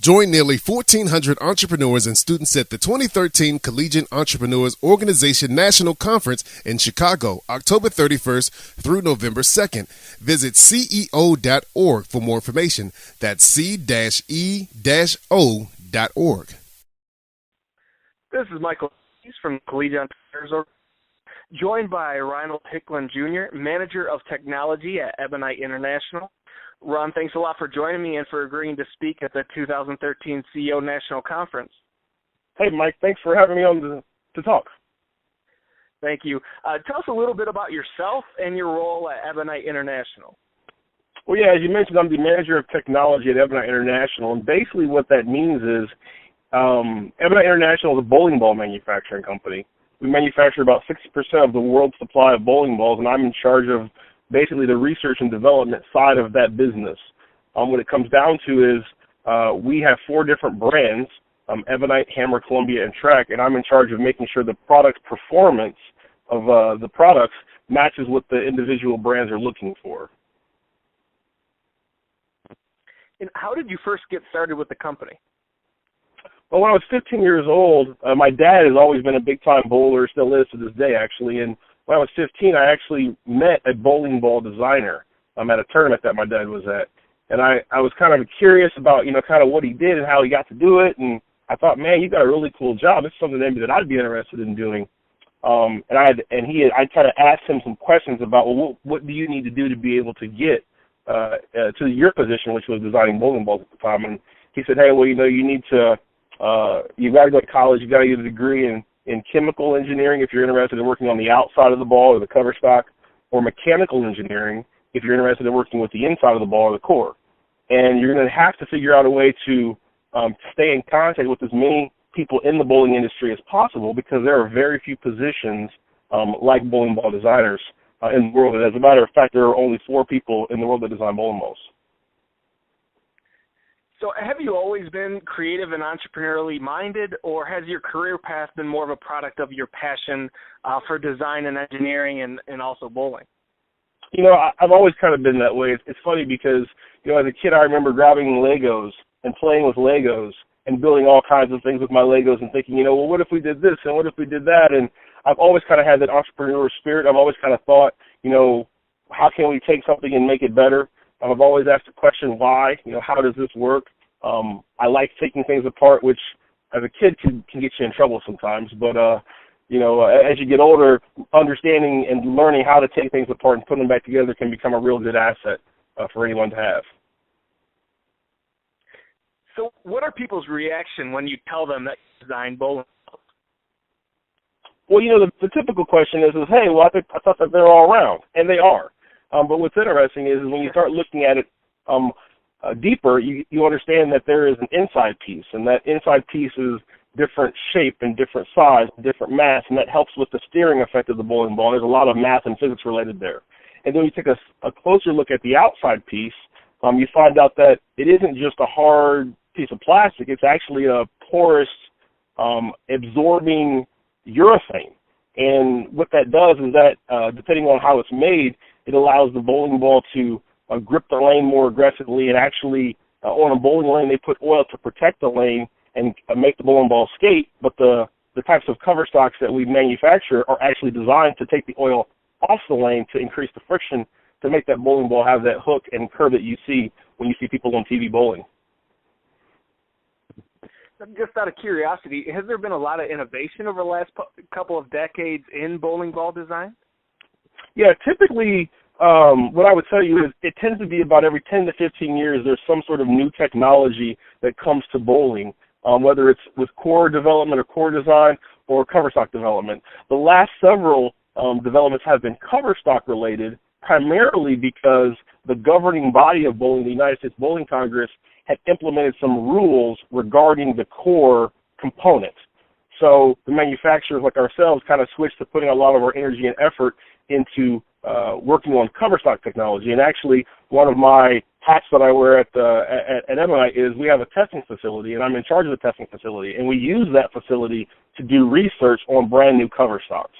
Join nearly 1,400 entrepreneurs and students at the 2013 Collegiate Entrepreneurs Organization National Conference in Chicago, October 31st through November 2nd. Visit CEO.org for more information. That's C-E-O.org. This is Michael from Collegiate Entrepreneurs, joined by Ronald Hickland Jr., Manager of Technology at Ebonite International. Ron, thanks a lot for joining me and for agreeing to speak at the 2013 CEO National Conference. Hey, Mike, thanks for having me on to talk. Thank you. Tell us a little bit about yourself and your role at Ebonite International. Well, yeah, as you mentioned, I'm the Manager of Technology at Ebonite International, and basically what that means is Ebonite International is a bowling ball manufacturing company. We manufacture about 60% of the world's supply of bowling balls, and I'm in charge of basically the research and development side of that business. What it comes down to is we have 4 different brands, Ebonite, Hammer, Columbia, and Track, and I'm in charge of making sure the product performance of the products matches what the individual brands are looking for. And how did you first get started with the company? Well, when I was 15 years old, my dad has always been a big-time bowler, still is to this day, actually, and when I was 15, I actually met a bowling ball designer at a tournament that my dad was at. And I was kind of curious about, kind of what he did and how he got to do it. And I thought, man, you got a really cool job. It's something maybe that I'd be interested in doing. I kind of asked him some questions about, well, what do you need to do to be able to get to your position, which was designing bowling balls at the time. And he said, hey, well, you need to, you got to go to college. You got to get a degree in chemical engineering if you're interested in working on the outside of the ball or the cover stock, or mechanical engineering if you're interested in working with the inside of the ball or the core. And you're going to have to figure out a way to stay in contact with as many people in the bowling industry as possible, because there are very few positions like bowling ball designers in the world. And as a matter of fact, there are only 4 people in the world that design bowling balls. So have you always been creative and entrepreneurially minded, or has your career path been more of a product of your passion for design and engineering and also bowling? I've always kind of been that way. It's funny because, as a kid, I remember grabbing Legos and playing with Legos and building all kinds of things with my Legos and thinking, well, what if we did this and what if we did that? And I've always kind of had that entrepreneurial spirit. I've always kind of thought, how can we take something and make it better? I've always asked the question, why? How does this work? I like taking things apart, which as a kid can get you in trouble sometimes. But, as you get older, understanding and learning how to take things apart and put them back together can become a real good asset for anyone to have. So what are people's reaction when you tell them that you design bowling balls? Well, the typical question is, hey, well, I thought that they're all round, and they are. But what's interesting is when you start looking at it deeper, you understand that there is an inside piece, and that inside piece is different shape and different size, different mass, and that helps with the steering effect of the bowling ball. There's a lot of math and physics related there. And then when you take a closer look at the outside piece, you find out that it isn't just a hard piece of plastic. It's actually a porous, absorbing urethane. And what that does is that, depending on how it's made, it allows the bowling ball to grip the lane more aggressively, and actually on a bowling lane they put oil to protect the lane and make the bowling ball skate, but the types of cover stocks that we manufacture are actually designed to take the oil off the lane to increase the friction to make that bowling ball have that hook and curve that you see when you see people on TV bowling. Just out of curiosity, has there been a lot of innovation over the last couple of decades in bowling ball design? Yeah, typically what I would tell you is it tends to be about every 10 to 15 years there's some sort of new technology that comes to bowling, whether it's with core development or core design or cover stock development. The last several developments have been cover stock related, primarily because the governing body of bowling, the United States Bowling Congress, had implemented some rules regarding the core component. So the manufacturers like ourselves kind of switched to putting a lot of our energy and effort into working on cover stock technology. And actually, one of my hats that I wear at Ebonite is we have a testing facility, and I'm in charge of the testing facility. And we use that facility to do research on brand new cover stocks.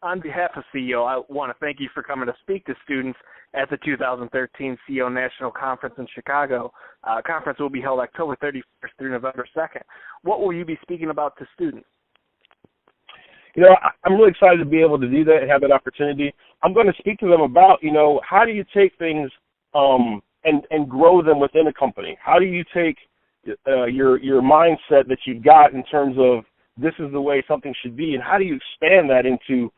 On behalf of CEO, I want to thank you for coming to speak to students at the 2013 CEO National Conference in Chicago. Conference will be held October 31st through November 2nd. What will you be speaking about to students? I'm really excited to be able to do that and have that opportunity. I'm going to speak to them about, how do you take things and grow them within a company? How do you take your mindset that you've got in terms of this is the way something should be, and how do you expand that into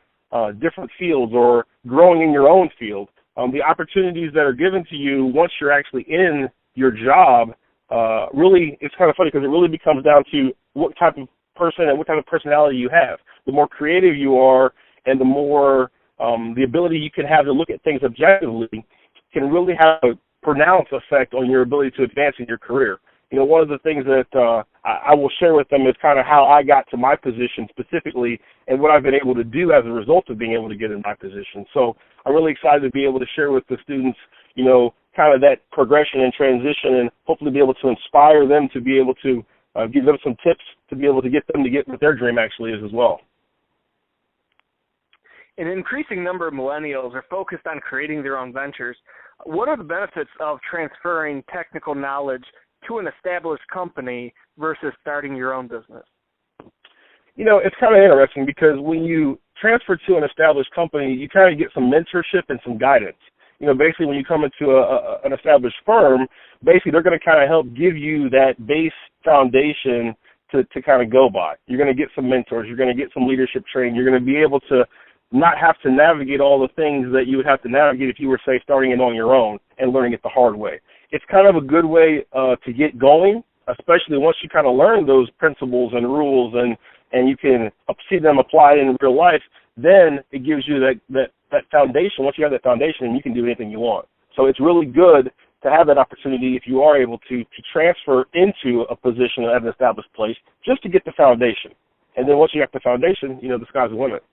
different fields or growing in your own field? The opportunities that are given to you once you're actually in your job, really, it's kind of funny because it really becomes down to what type of person and what type of personality you have. The more creative you are and the more the ability you can have to look at things objectively can really have a pronounced effect on your ability to advance in your career. One of the things that I will share with them is kind of how I got to my position specifically and what I've been able to do as a result of being able to get in my position. So I'm really excited to be able to share with the students, kind of that progression and transition, and hopefully be able to inspire them to be able to give them some tips to be able to get them to get what their dream actually is as well. An increasing number of millennials are focused on creating their own ventures. What are the benefits of transferring technical knowledge to an established company versus starting your own business? It's kind of interesting because when you transfer to an established company, you kind of get some mentorship and some guidance. Basically when you come into an established firm, basically they're going to kind of help give you that base foundation to kind of go by. You're going to get some mentors. You're going to get some leadership training. You're going to be able to not have to navigate all the things that you would have to navigate if you were, say, starting it on your own and learning it the hard way. It's kind of a good way to get going, especially once you kind of learn those principles and rules and you can see them applied in real life. Then it gives you that foundation. Once you have that foundation, you can do anything you want. So it's really good to have that opportunity if you are able to transfer into a position at an established place just to get the foundation. And then once you have the foundation, the sky's the limit.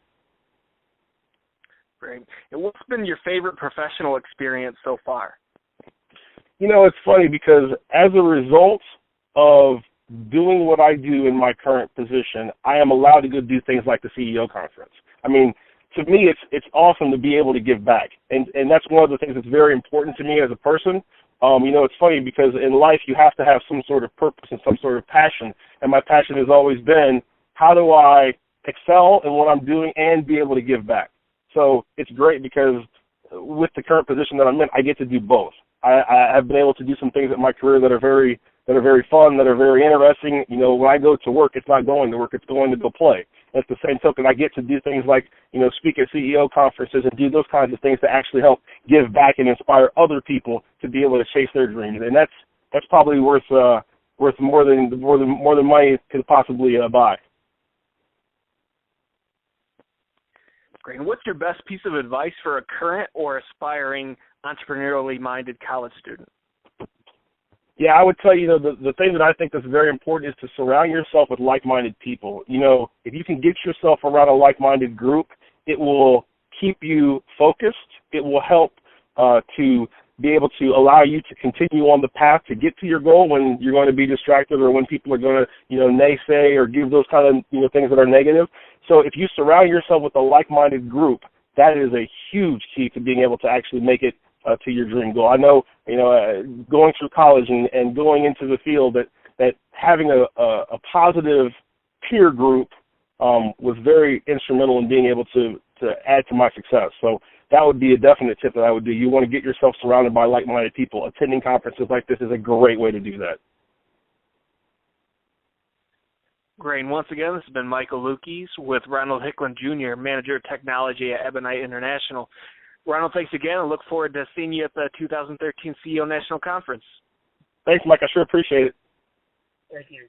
Great. And what's been your favorite professional experience so far? It's funny because as a result of doing what I do in my current position, I am allowed to go do things like the CEO conference. To me, it's awesome to be able to give back. And that's one of the things that's very important to me as a person. It's funny because in life you have to have some sort of purpose and some sort of passion. And my passion has always been, how do I excel in what I'm doing and be able to give back? So it's great because with the current position that I'm in, I get to do both. I've been able to do some things in my career that are very fun, that are very interesting. When I go to work, it's not going to work, it's going to go play. At the same token, I get to do things like, speak at CEO conferences and do those kinds of things to actually help give back and inspire other people to be able to chase their dreams. And that's probably worth more than money could possibly buy. Great. And what's your best piece of advice for a current or aspiring entrepreneurially minded college student? Yeah, I would tell you, the thing that I think that's very important is to surround yourself with like-minded people. If you can get yourself around a like-minded group, it will keep you focused. It will help to be able to allow you to continue on the path to get to your goal when you're going to be distracted or when people are going to, naysay or give those kind of, things that are negative. So if you surround yourself with a like-minded group, that is a huge key to being able to actually make it to your dream goal. I know, going through college and going into the field that having a positive peer group was very instrumental in being able to add to my success. So that would be a definite tip that I would do. You want to get yourself surrounded by like-minded people. Attending conferences like this is a great way to do that. Great. And once again, this has been Michael Lukes with Ronald Hickland Jr., Manager of Technology at Ebonite International. Ronald, thanks again. I look forward to seeing you at the 2013 CEO National Conference. Thanks, Mike. I sure appreciate it. Thank you.